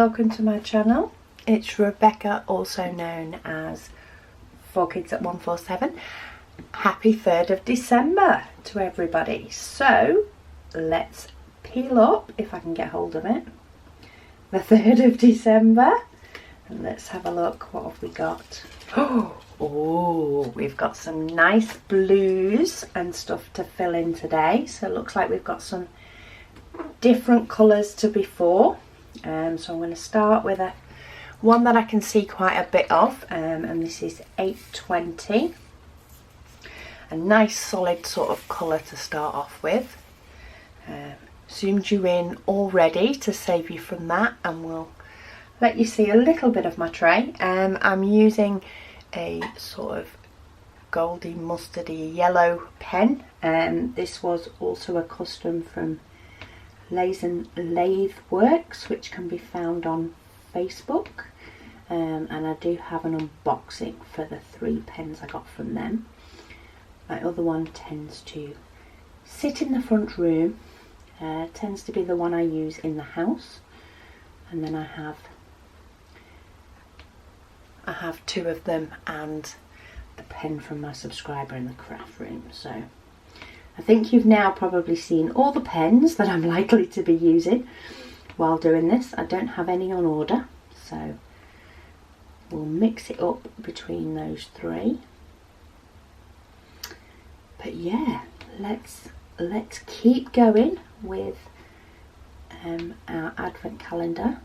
welcome to my channel. It's Rebecca, also known as 4Kids at 147. Happy 3rd of December to everybody. So let's peel up, if I can get hold of it, the 3rd of December, and let's have a look. What have we got? Oh, we've got some nice blues and stuff to fill in today. So it looks like we've got some different colours to before. So I'm going to start with one that I can see quite a bit of, and this is 820. A nice solid sort of colour to start off with. Zoomed you in already to save you from that, and we'll let you see a little bit of my tray. I'm using a sort of goldy mustardy yellow pen, and this was also a custom from Lathe Works, which can be found on Facebook, and I do have an unboxing for the 3 pens I got from them. My other one tends to sit in the front room, tends to be the one I use in the house, and then I have 2 of them and the pen from my subscriber in the craft room. So I think you've now probably seen all the pens that I'm likely to be using while doing this. I don't have any on order, so we'll mix it up between those 3. But yeah, let's keep going with our advent calendar.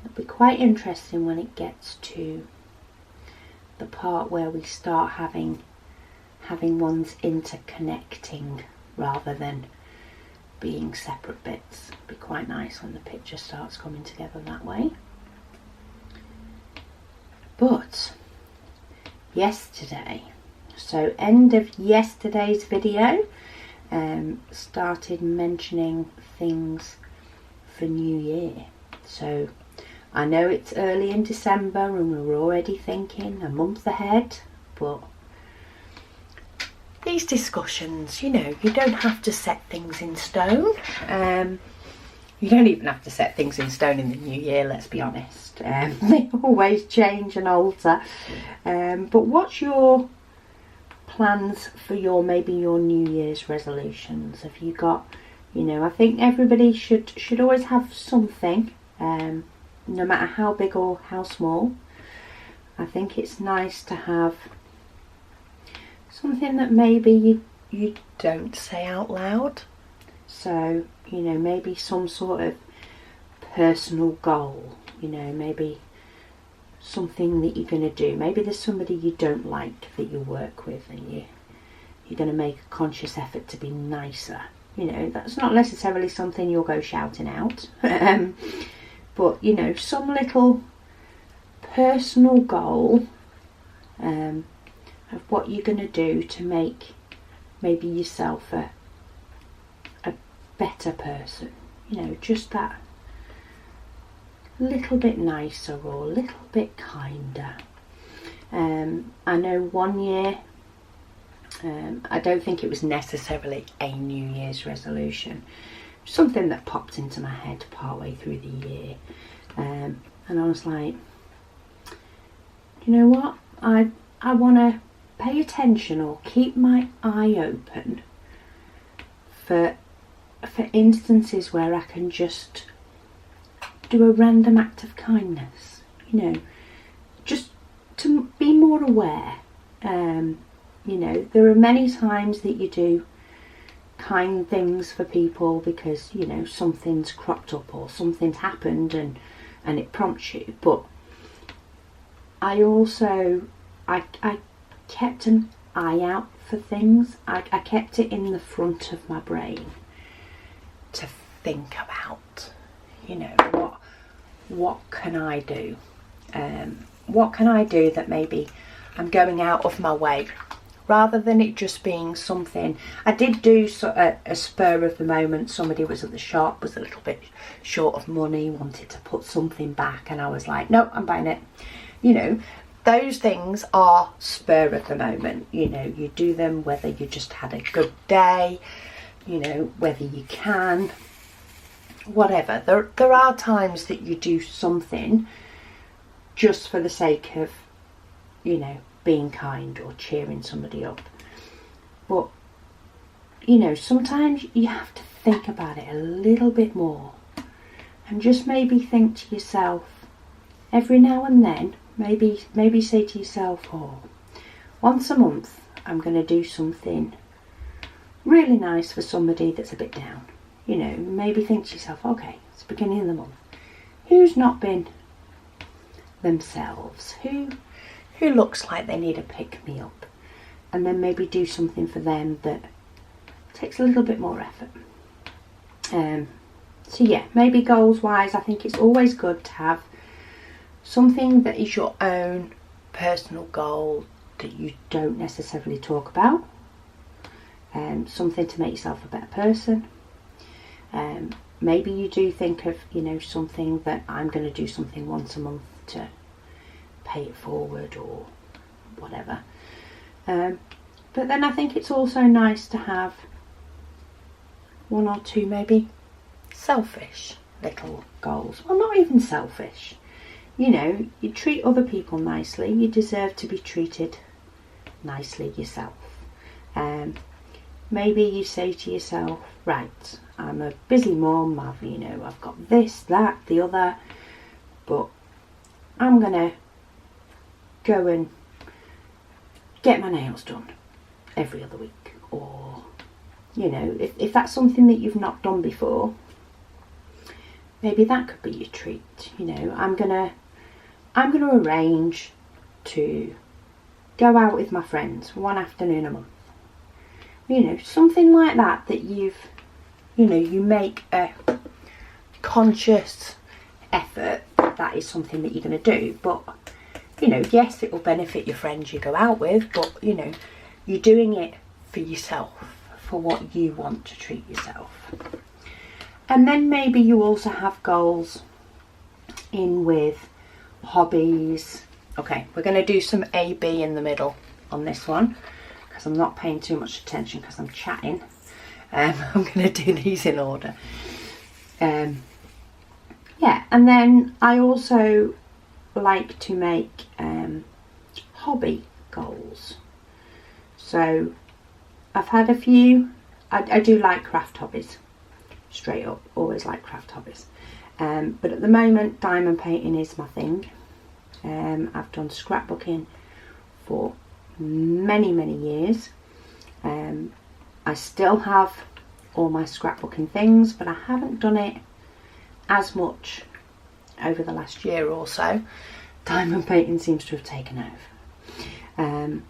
It'll be quite interesting when it gets to the part where we start having ones interconnecting rather than being separate bits. It'll be quite nice when the picture starts coming together that way. But yesterday, so end of yesterday's video, started mentioning things for New Year. So I know it's early in December and we're already thinking a month ahead, but these discussions, you know, you don't have to set things in stone. You don't even have to set things in stone in the new year, let's be honest. They always change and alter. But what's your plans for maybe your New Year's resolutions? Have you got, you know, I think everybody should always have something, no matter how big or how small. I think it's nice to have something that maybe you don't say out loud. So, you know, maybe some sort of personal goal, you know, maybe something that you're going to do. Maybe there's somebody you don't like that you work with and you're going to make a conscious effort to be nicer. You know, that's not necessarily something you'll go shouting out. But, you know, some little personal goal of what you're going to do to make maybe yourself a better person. You know, just that little bit nicer or a little bit kinder. I know one year, I don't think it was necessarily a New Year's resolution, something that popped into my head partway through the year, and I was like, you know what, I want to pay attention or keep my eye open for instances where I can just do a random act of kindness, you know, just to be more aware. You know, there are many times that you do kind things for people because, you know, something's cropped up or something's happened and it prompts you. But I kept an eye out for things. I kept it in the front of my brain to think about, you know, what can I do? What can I do that maybe I'm going out of my way, rather than it just being something. I did do a spur of the moment. Somebody was at the shop, was a little bit short of money, wanted to put something back, and I was like, no, I'm buying it. You know, those things are spur of the moment. You know, you do them whether you just had a good day, you know, whether you can. whatever. There are times that you do something just for the sake of, you know, being kind or cheering somebody up. But, you know, sometimes you have to think about it a little bit more and just maybe think to yourself every now and then, maybe say to yourself, oh, once a month I'm going to do something really nice for somebody that's a bit down. You know, maybe think to yourself, okay, it's the beginning of the month. Who's not been themselves? Who looks like they need a pick-me-up? And then maybe do something for them that takes a little bit more effort. So yeah, maybe goals-wise, I think it's always good to have something that is your own personal goal that you don't necessarily talk about. Something to make yourself a better person. Maybe you do think of, you know, something that I'm going to do something once a month to pay it forward or whatever. But then I think it's also nice to have one or two maybe selfish little goals. Well, not even selfish. You know, you treat other people nicely, you deserve to be treated nicely yourself. Maybe you say to yourself, right, I'm a busy mum, I've got this, that, the other, but I'm gonna go and get my nails done every other week. Or, you know, if that's something that you've not done before, maybe that could be your treat. You know, I'm gonna arrange to go out with my friends one afternoon a month. You know, something like that you make a conscious effort that is something that you're going to do. But, you know, yes, it will benefit your friends you go out with, but, you know, you're doing it for yourself, for what you want to treat yourself. And then maybe you also have goals in with hobbies. Okay, we're going to do some A-B in the middle on this one, because I'm not paying too much attention because I'm chatting. I'm going to do these in order. Yeah, and then I also like to make hobby goals. So I've had a few. I do like craft hobbies, straight up, always like craft hobbies. But at the moment, diamond painting is my thing. I've done scrapbooking for many years. I still have all my scrapbooking things, but I haven't done it as much over the last year or so. Diamond painting seems to have taken over.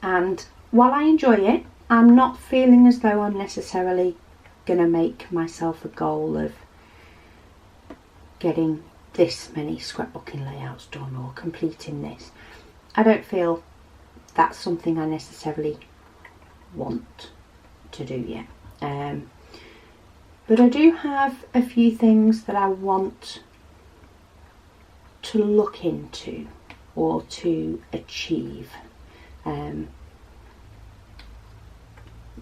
And while I enjoy it, I'm not feeling as though I'm necessarily going to make myself a goal of getting this many scrapbooking layouts done or completing this. I don't feel that's something I necessarily want to do yet. But I do have a few things that I want to look into or to achieve.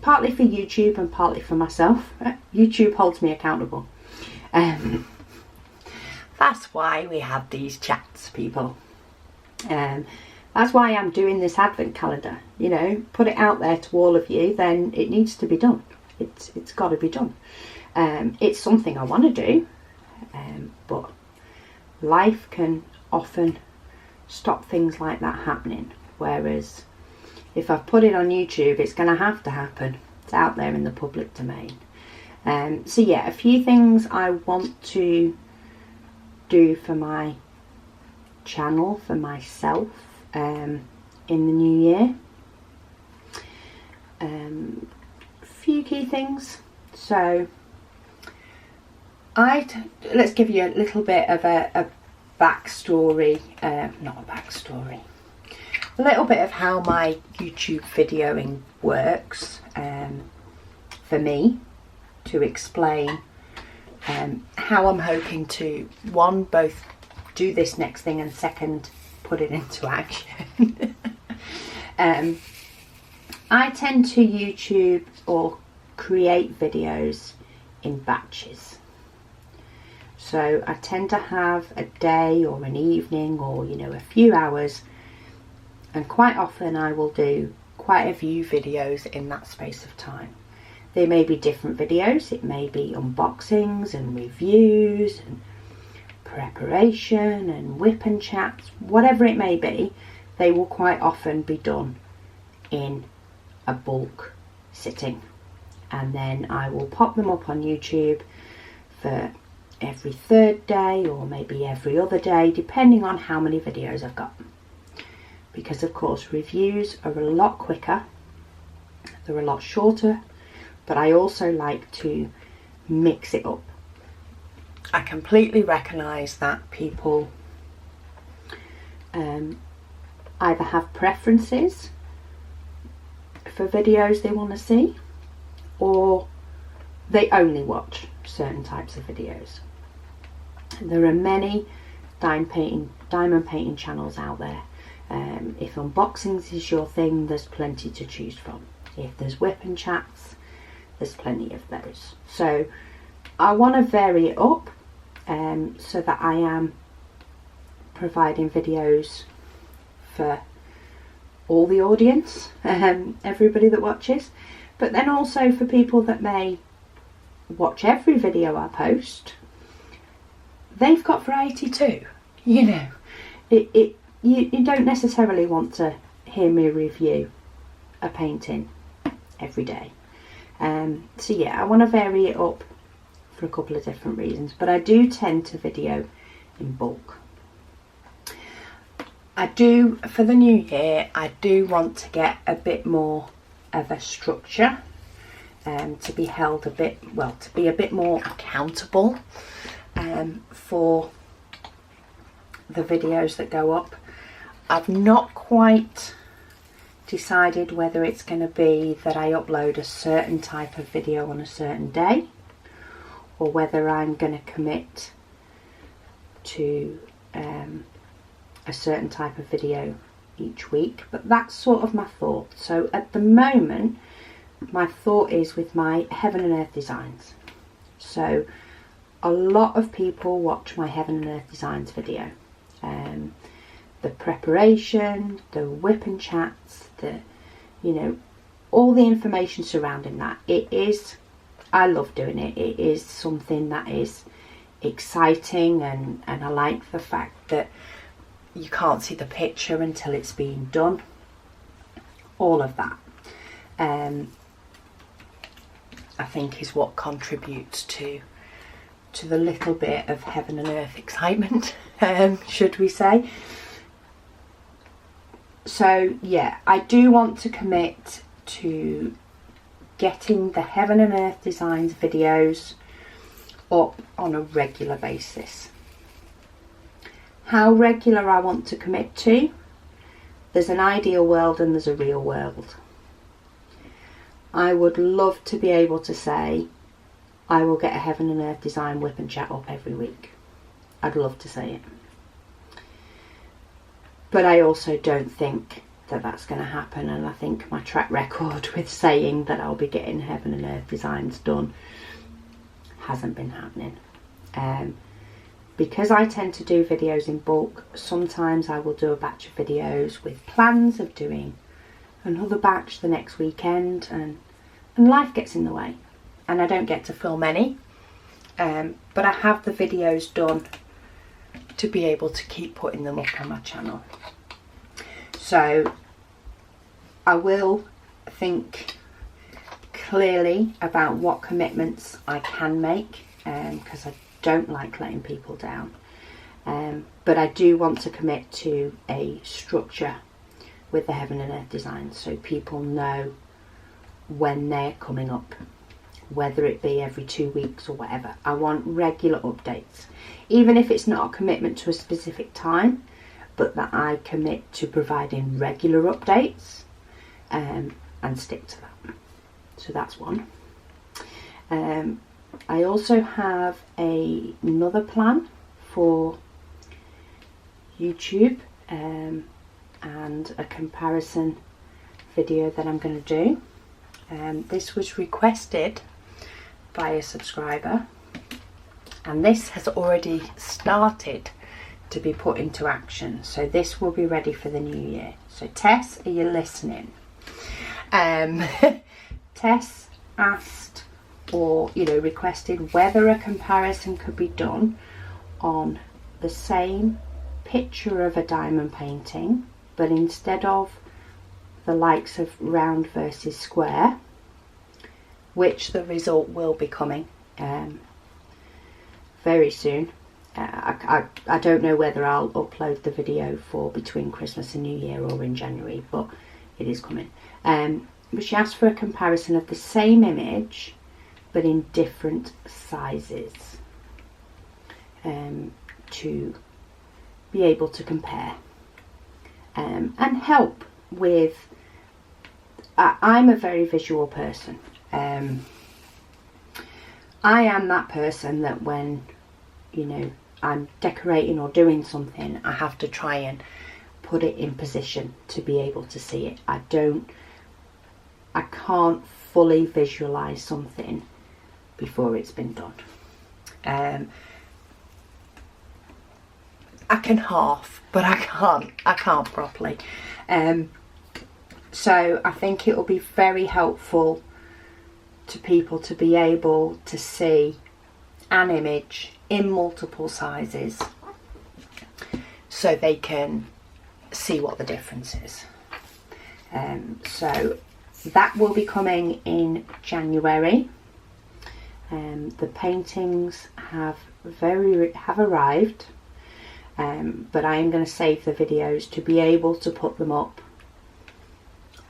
Partly for YouTube and partly for myself. YouTube holds me accountable. That's why we have these chats, people. That's why I'm doing this advent calendar. You know, put it out there to all of you, then it needs to be done. It's got to be done. It's something I want to do, but life can often stop things like that happening. Whereas if I've put it on YouTube, it's going to have to happen. It's out there in the public domain. So yeah, a few things I want to do for my channel, for myself, in the new year. Few key things. So let's give you a little bit of a backstory, not a backstory, a little bit of how my YouTube videoing works, for me, to explain how I'm hoping to, one, both do this next thing, and second, put it into action. I tend to YouTube or create videos in batches. So I tend to have a day or an evening or, you know, a few hours, and quite often I will do quite a few videos in that space of time. They may be different videos, it may be unboxings and reviews and preparation and whip and chats, whatever it may be. They will quite often be done in a bulk sitting, and then I will pop them up on YouTube for every third day or maybe every other day, depending on how many videos I've got. Because of course reviews are a lot quicker, they're a lot shorter, but I also like to mix it up. I completely recognise that people either have preferences for videos they want to see, or they only watch certain types of videos. There are many diamond painting channels out there. If unboxings is your thing, there's plenty to choose from. If there's whip and chats, there's plenty of those. So I want to vary it up so that I am providing videos for all the audience, everybody that watches, but then also for people that may watch every video I post. They've got variety too, you know. You don't necessarily want to hear me review a painting every day. So yeah, I want to vary it up for a couple of different reasons, but I do tend to video in bulk. I do, for the new year, I do want to get a bit more of a structure, to be held a bit, well, to be a bit more accountable for the videos that go up. I've not quite decided whether it's going to be that I upload a certain type of video on a certain day, or whether I'm going to commit to a certain type of video each week, but that's sort of my thought. So at the moment my thought is with my Heaven and Earth designs. So a lot of people watch my Heaven and Earth designs video, the preparation, the whip and chats, the, you know, all the information surrounding that. It is, I love doing it. It is something that is exciting, and I like the fact that you can't see the picture until it's been done. All of that I think is what contributes to the little bit of Heaven and Earth excitement, should we say. So yeah, I do want to commit to getting the Heaven and Earth designs videos up on a regular basis. How regular I want to commit to, there's an ideal world and there's a real world. I would love to be able to say I will get a Heaven and Earth design whip and chat up every week. I'd love to say it. But I also don't think that that's going to happen, and I think my track record with saying that I'll be getting Heaven and Earth designs done hasn't been happening. Because I tend to do videos in bulk, sometimes I will do a batch of videos with plans of doing another batch the next weekend, and life gets in the way and I don't get to film any, but I have the videos done to be able to keep putting them up on my channel. So I will think clearly about what commitments I can make, because I don't like letting people down, but I do want to commit to a structure with the Heaven and Earth designs, so people know when they're coming up, whether it be every 2 weeks or whatever. I want regular updates, even if it's not a commitment to a specific time, but that I commit to providing regular updates, and stick to that. So that's one. I also have another plan for YouTube, and a comparison video that I'm going to do. This was requested by a subscriber, and this has already started to be put into action, so this will be ready for the new year. So Tess, are you listening? Tess asked, or requested, whether a comparison could be done on the same picture of a diamond painting, but instead of the likes of round versus square, which the result will be coming very soon. I don't know whether I'll upload the video for between Christmas and New Year or in January, but it is coming. But she asked for a comparison of the same image but in different sizes, to be able to compare and help with. I'm a very visual person. I am that person that when I'm decorating or doing something, I have to try and put it in position to be able to see it. I can't fully visualize something before it's been done. I can half, but I can't properly. So I think it will be very helpful to people to be able to see an image in multiple sizes, so they can see what the difference is. So that will be coming in January. The paintings have arrived, but I am going to save the videos to be able to put them up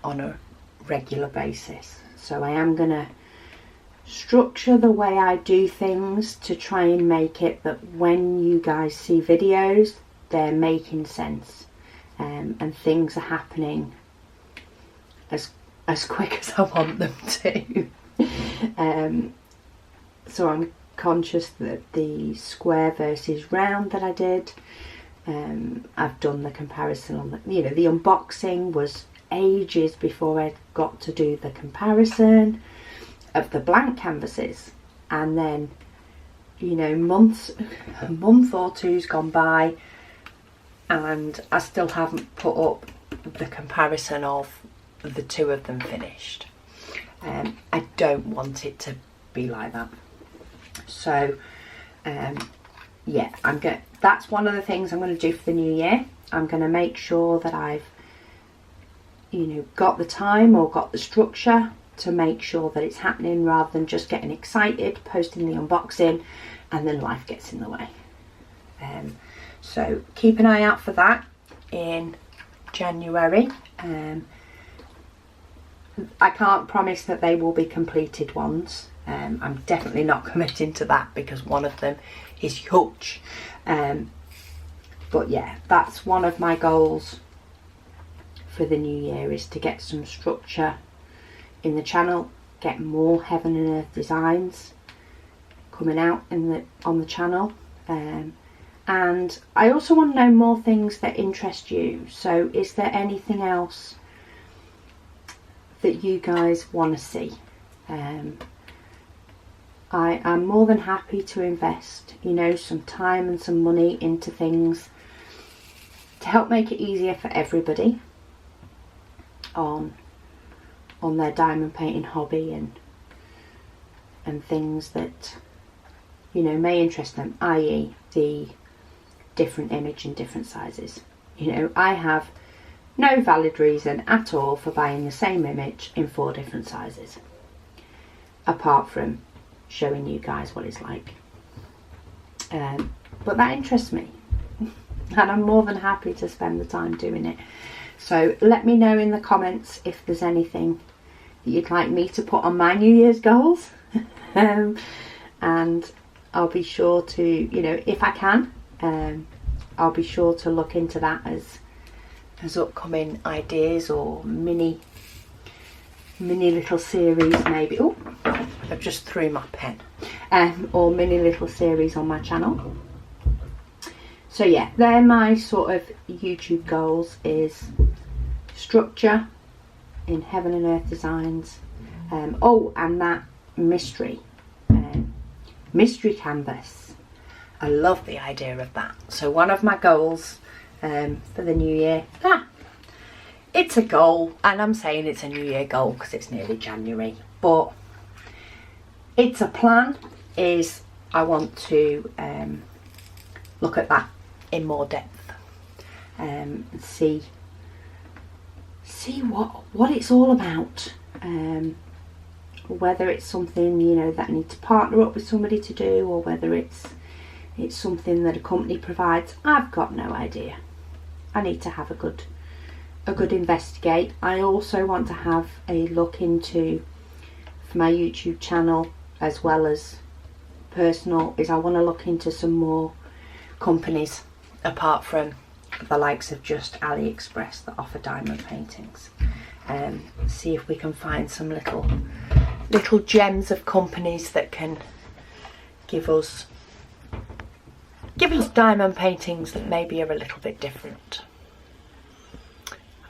on a regular basis. So I am going to structure the way I do things to try and make it that when you guys see videos, they're making sense, and things are happening as quick as I want them to. So I'm conscious that the square versus round that I did, I've done the comparison on the unboxing was ages before I got to do the comparison of the blank canvases, and then a month or two's gone by and I still haven't put up the comparison of the two of them finished. I don't want it to be like that. So yeah, that's one of the things I'm going to do for the new year. I'm going to make sure that I've got the time or got the structure to make sure that it's happening, rather than just getting excited, posting the unboxing, and then life gets in the way. So keep an eye out for that in January. I can't promise that they will be completed ones. I'm definitely not committing to that because one of them is huge. But yeah, that's one of my goals for the new year, is to get some structure in the channel, get more Heaven and Earth designs coming out on the channel, and I also want to know more things that interest you. So is there anything else that you guys want to see? I am more than happy to invest some time and some money into things to help make it easier for everybody on their diamond painting hobby and things that may interest them, i.e. the different image in different sizes. I have no valid reason at all for buying the same image in 4 different sizes, apart from showing you guys what it's like. But that interests me and I'm more than happy to spend the time doing it. So let me know in the comments if there's anything that you'd like me to put on my New Year's goals. And I'll be sure to, if I can, I'll be sure to look into that as upcoming ideas or mini little series maybe. Oh, I've just threw my pen. Or mini little series on my channel. So yeah, they're my sort of YouTube goals, is structure in Heaven and Earth designs. And that mystery mystery canvas. I love the idea of that. So one of my goals for the new year, it's a goal, and I'm saying it's a new year goal because it's nearly January, but it's a plan, is I want to look at that in more depth and see what it's all about, whether it's something, you know, that I need to partner up with somebody to do, or whether it's something that a company provides. I've got no idea. I need to have a good investigate. I also want to have a look into, for my YouTube channel as well as personal, is I want to look into some more companies apart from the likes of just AliExpress that offer diamond paintings, see if we can find some little gems of companies that can give us diamond paintings that maybe are a little bit different.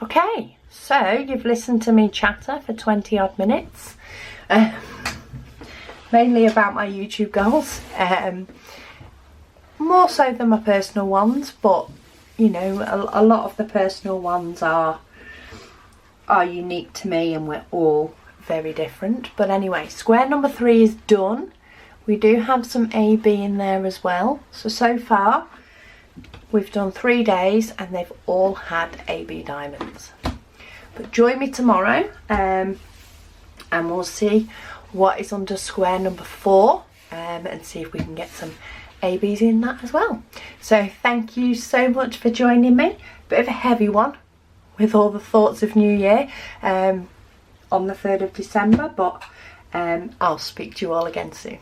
Okay, so you've listened to me chatter for 20 odd minutes, mainly about my YouTube goals, more so than my personal ones, but you know, a lot of the personal ones are unique to me, and we're all very different. But anyway, square number 3 is done. We do have some AB in there as well. So far we've done 3 days and they've all had AB diamonds. But join me tomorrow and we'll see what is under square number 4 and see if we can get some ABs in that as well. So thank you so much for joining me. Bit of a heavy one with all the thoughts of New Year on the 3rd of December, but I'll speak to you all again soon.